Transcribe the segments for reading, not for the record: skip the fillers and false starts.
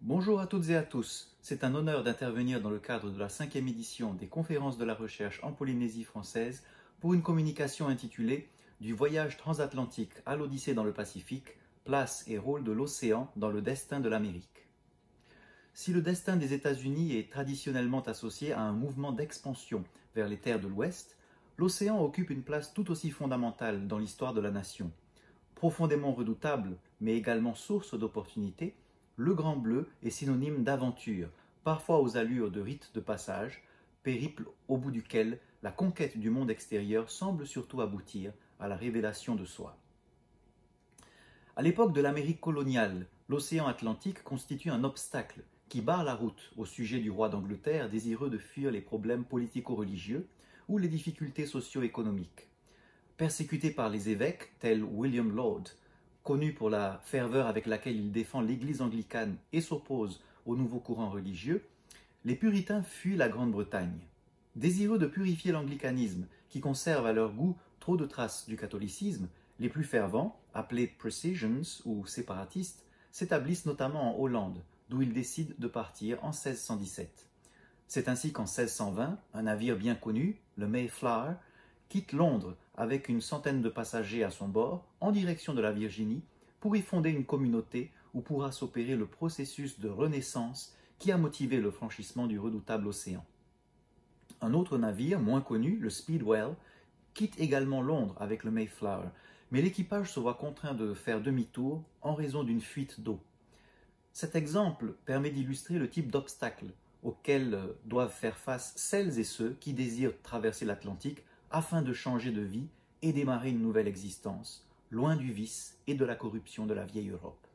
Bonjour à toutes et à tous, c'est un honneur d'intervenir dans le cadre de la 5e édition des conférences de la recherche en Polynésie française pour une communication intitulée « Du voyage transatlantique à l'Odyssée dans le Pacifique, place et rôle de l'océan dans le destin de l'Amérique ». Si le destin des États-Unis est traditionnellement associé à un mouvement d'expansion vers les terres de l'Ouest, l'océan occupe une place tout aussi fondamentale dans l'histoire de la nation. Profondément redoutable, mais également source d'opportunités, le Grand Bleu est synonyme d'aventure, parfois aux allures de rite de passage, périple au bout duquel la conquête du monde extérieur semble surtout aboutir à la révélation de soi. À l'époque de l'Amérique coloniale, l'océan Atlantique constitue un obstacle qui barre la route au sujet du roi d'Angleterre désireux de fuir les problèmes politico-religieux ou les difficultés socio-économiques. Persécuté par les évêques, tels William Laud, connu pour la ferveur avec laquelle il défend l'Église anglicane et s'oppose aux nouveaux courants religieux, les puritains fuient la Grande-Bretagne. Désireux de purifier l'anglicanisme, qui conserve à leur goût trop de traces du catholicisme, les plus fervents, appelés Precisians ou séparatistes, s'établissent notamment en Hollande, d'où ils décident de partir en 1617. C'est ainsi qu'en 1620, un navire bien connu, le Mayflower, quitte Londres avec une centaine de passagers à son bord en direction de la Virginie pour y fonder une communauté où pourra s'opérer le processus de renaissance qui a motivé le franchissement du redoutable océan. Un autre navire, moins connu, le Speedwell, quitte également Londres avec le Mayflower, mais l'équipage se voit contraint de faire demi-tour en raison d'une fuite d'eau. Cet exemple permet d'illustrer le type d'obstacles auxquels doivent faire face celles et ceux qui désirent traverser l'Atlantique afin de changer de vie et démarrer une nouvelle existence, loin du vice et de la corruption de la vieille Europe.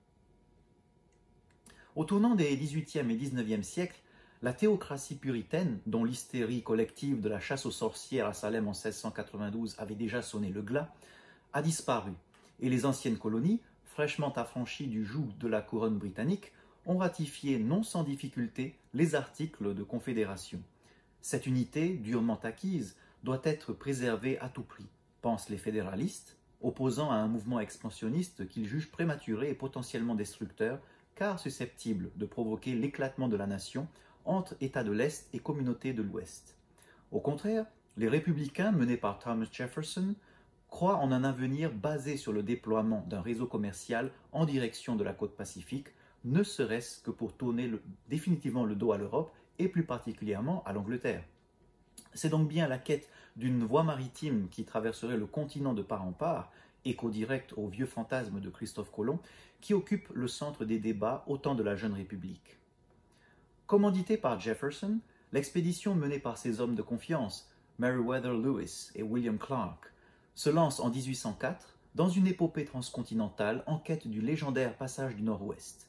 Au tournant des XVIIIe et XIXe siècles, la théocratie puritaine, dont l'hystérie collective de la chasse aux sorcières à Salem en 1692 avait déjà sonné le glas, a disparu, et les anciennes colonies, fraîchement affranchies du joug de la couronne britannique, ont ratifié non sans difficulté les articles de confédération. Cette unité, durement acquise, doit être préservée à tout prix, pensent les fédéralistes, opposant à un mouvement expansionniste qu'ils jugent prématuré et potentiellement destructeur, car susceptible de provoquer l'éclatement de la nation entre États de l'Est et communautés de l'Ouest. Au contraire, les républicains menés par Thomas Jefferson croient en un avenir basé sur le déploiement d'un réseau commercial en direction de la côte pacifique, ne serait-ce que pour tourner définitivement le dos à l'Europe et plus particulièrement à l'Angleterre. C'est donc bien la quête d'une voie maritime qui traverserait le continent de part en part, écho direct au vieux fantasme de Christophe Colomb, qui occupe le centre des débats au temps de la jeune République. Commandité par Jefferson, l'expédition menée par ses hommes de confiance, Meriwether Lewis et William Clark, se lance en 1804 dans une épopée transcontinentale en quête du légendaire passage du Nord-Ouest.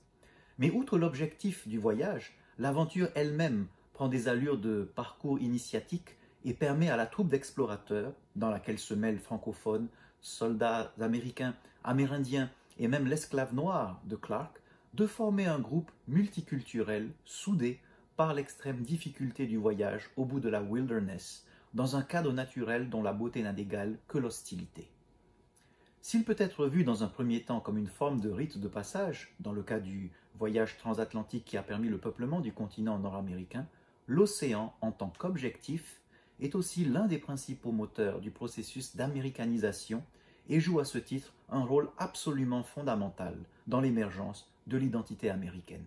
Mais outre l'objectif du voyage, l'aventure elle-même prend des allures de parcours initiatique et permet à la troupe d'explorateurs, dans laquelle se mêlent francophones, soldats américains, amérindiens et même l'esclave noir de Clark, de former un groupe multiculturel soudé par l'extrême difficulté du voyage au bout de la wilderness, dans un cadre naturel dont la beauté n'a d'égal que l'hostilité. S'il peut être vu dans un premier temps comme une forme de rite de passage, dans le cas du voyage transatlantique qui a permis le peuplement du continent nord-américain, l'océan, en tant qu'objectif, est aussi l'un des principaux moteurs du processus d'américanisation et joue à ce titre un rôle absolument fondamental dans l'émergence de l'identité américaine.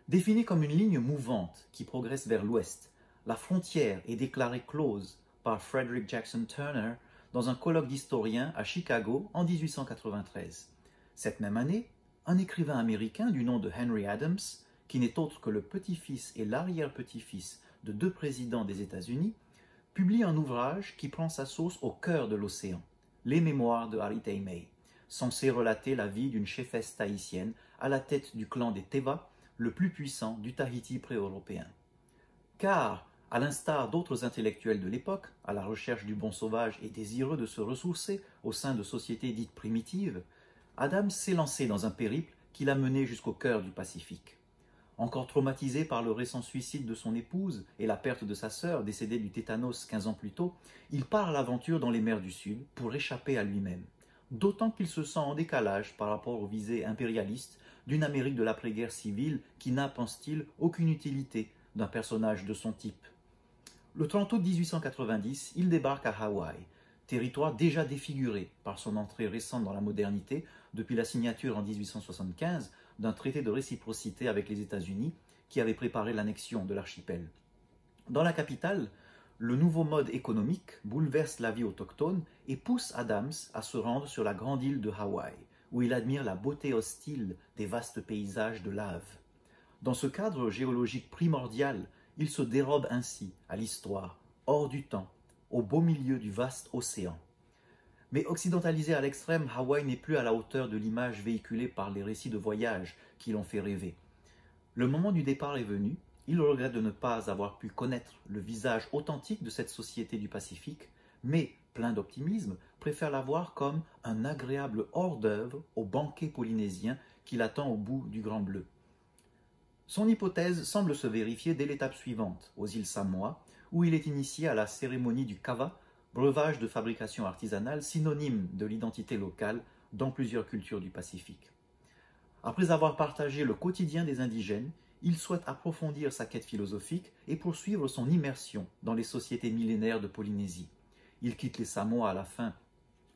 Définie comme une ligne mouvante qui progresse vers l'ouest, la frontière est déclarée close par Frederick Jackson Turner dans un colloque d'historiens à Chicago en 1893. Cette même année, un écrivain américain du nom de Henry Adams, qui n'est autre que le petit-fils et l'arrière-petit-fils de deux présidents des États-Unis, publie un ouvrage qui prend sa source au cœur de l'océan, Les Mémoires de Harry Tay May, censé relater la vie d'une chefesse tahitienne à la tête du clan des Teva, le plus puissant du Tahiti pré-européen. Car, à l'instar d'autres intellectuels de l'époque, à la recherche du bon sauvage et désireux de se ressourcer au sein de sociétés dites primitives, Adams s'est lancé dans un périple qui l'a mené jusqu'au cœur du Pacifique. Encore traumatisé par le récent suicide de son épouse et la perte de sa sœur, décédée du tétanos 15 ans plus tôt, il part à l'aventure dans les mers du Sud pour échapper à lui-même, d'autant qu'il se sent en décalage par rapport aux visées impérialistes d'une Amérique de l'après-guerre civile qui n'a, pense-t-il, aucune utilité d'un personnage de son type. Le 30 août 1890, il débarque à Hawaï, territoire déjà défiguré par son entrée récente dans la modernité depuis la signature en 1875 d'un traité de réciprocité avec les États-Unis qui avait préparé l'annexion de l'archipel. Dans la capitale, le nouveau mode économique bouleverse la vie autochtone et pousse Adams à se rendre sur la grande île de Hawaï, où il admire la beauté hostile des vastes paysages de lave. Dans ce cadre géologique primordial, il se dérobe ainsi à l'histoire, hors du temps, au beau milieu du vaste océan. Mais occidentalisé à l'extrême, Hawaï n'est plus à la hauteur de l'image véhiculée par les récits de voyage qui l'ont fait rêver. Le moment du départ est venu, il regrette de ne pas avoir pu connaître le visage authentique de cette société du Pacifique, mais, plein d'optimisme, préfère la voir comme un agréable hors-d'œuvre au banquet polynésien qui l'attend au bout du Grand Bleu. Son hypothèse semble se vérifier dès l'étape suivante, aux îles Samoa, où il est initié à la cérémonie du kava, breuvage de fabrication artisanale synonyme de l'identité locale dans plusieurs cultures du Pacifique. Après avoir partagé le quotidien des indigènes, il souhaite approfondir sa quête philosophique et poursuivre son immersion dans les sociétés millénaires de Polynésie. Il quitte les Samoa à la fin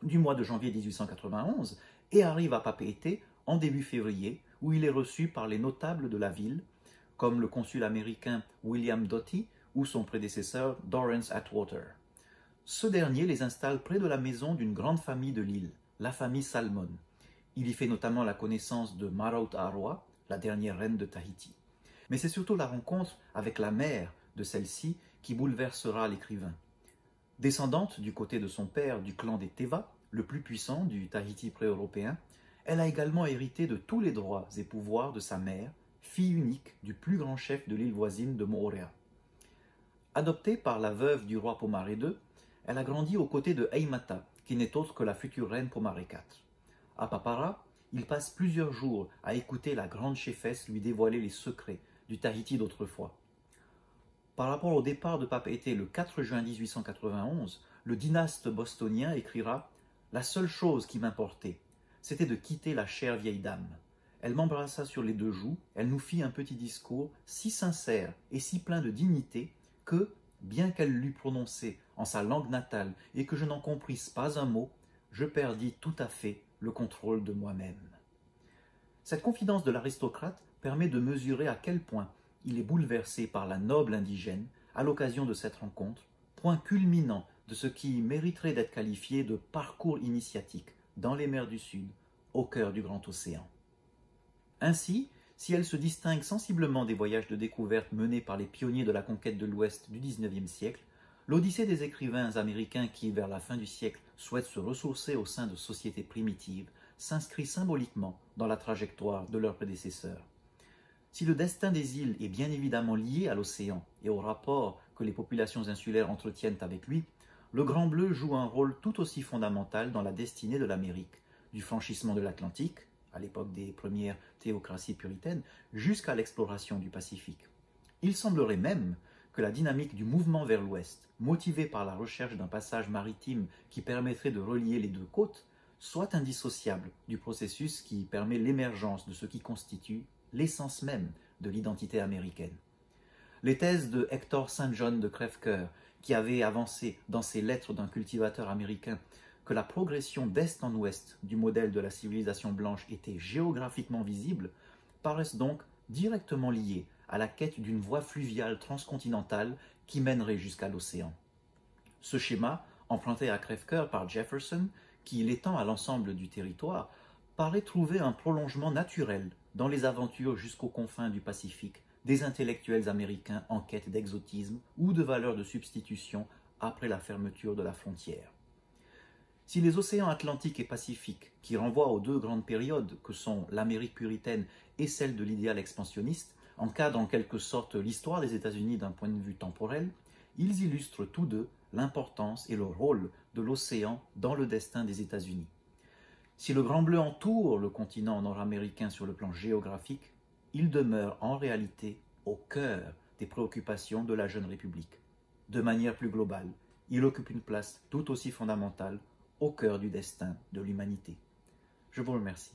du mois de janvier 1891 et arrive à Papeete en début février, où il est reçu par les notables de la ville, comme le consul américain William Doty ou son prédécesseur Dorrance Atwater. Ce dernier les installe près de la maison d'une grande famille de l'île, la famille Salmon. Il y fait notamment la connaissance de Maraut Aroa, la dernière reine de Tahiti. Mais c'est surtout la rencontre avec la mère de celle-ci qui bouleversera l'écrivain. Descendante du côté de son père du clan des Teva, le plus puissant du Tahiti pré-européen, elle a également hérité de tous les droits et pouvoirs de sa mère, fille unique du plus grand chef de l'île voisine de Moorea. Adoptée par la veuve du roi Pomaré II, elle a grandi aux côtés de Eimata, qui n'est autre que la future reine Pomaré IV. À Papara, il passe plusieurs jours à écouter la grande chefesse lui dévoiler les secrets du Tahiti d'autrefois. Par rapport au départ de Papeete le 4 juin 1891, le dynaste bostonien écrira « La seule chose qui m'importait, c'était de quitter la chère vieille dame. Elle m'embrassa sur les deux joues, elle nous fit un petit discours si sincère et si plein de dignité que, bien qu'elle l'eût prononcé en sa langue natale et que je n'en comprisse pas un mot, je perdis tout à fait le contrôle de moi-même. » Cette confidence de l'aristocrate permet de mesurer à quel point il est bouleversé par la noble indigène à l'occasion de cette rencontre, point culminant de ce qui mériterait d'être qualifié de parcours initiatique dans les mers du Sud, au cœur du grand océan. Ainsi, si elle se distingue sensiblement des voyages de découverte menés par les pionniers de la conquête de l'Ouest du XIXe siècle, l'Odyssée des écrivains américains qui, vers la fin du siècle, souhaitent se ressourcer au sein de sociétés primitives, s'inscrit symboliquement dans la trajectoire de leurs prédécesseurs. Si le destin des îles est bien évidemment lié à l'océan et au rapport que les populations insulaires entretiennent avec lui, le Grand Bleu joue un rôle tout aussi fondamental dans la destinée de l'Amérique, du franchissement de l'Atlantique, à l'époque des premières théocraties puritaines, jusqu'à l'exploration du Pacifique. Il semblerait même que la dynamique du mouvement vers l'ouest, motivée par la recherche d'un passage maritime qui permettrait de relier les deux côtes, soit indissociable du processus qui permet l'émergence de ce qui constitue l'essence même de l'identité américaine. Les thèses de Hector St. John de Crèvecoeur, qui avait avancé dans ses lettres d'un cultivateur américain que la progression d'est en ouest du modèle de la civilisation blanche était géographiquement visible, paraissent donc directement liées à la quête d'une voie fluviale transcontinentale qui mènerait jusqu'à l'océan. Ce schéma, emprunté à Crèvecoeur par Jefferson, qui l'étend à l'ensemble du territoire, paraît trouver un prolongement naturel dans les aventures jusqu'aux confins du Pacifique des intellectuels américains en quête d'exotisme ou de valeurs de substitution après la fermeture de la frontière. Si les océans Atlantique et Pacifique, qui renvoient aux deux grandes périodes que sont l'Amérique puritaine et celle de l'idéal expansionniste, encadrent en quelque sorte l'histoire des États-Unis d'un point de vue temporel, ils illustrent tous deux l'importance et le rôle de l'océan dans le destin des États-Unis. Si le Grand Bleu entoure le continent nord-américain sur le plan géographique, il demeure en réalité au cœur des préoccupations de la jeune République. De manière plus globale, il occupe une place tout aussi fondamentale au cœur du destin de l'humanité. Je vous remercie.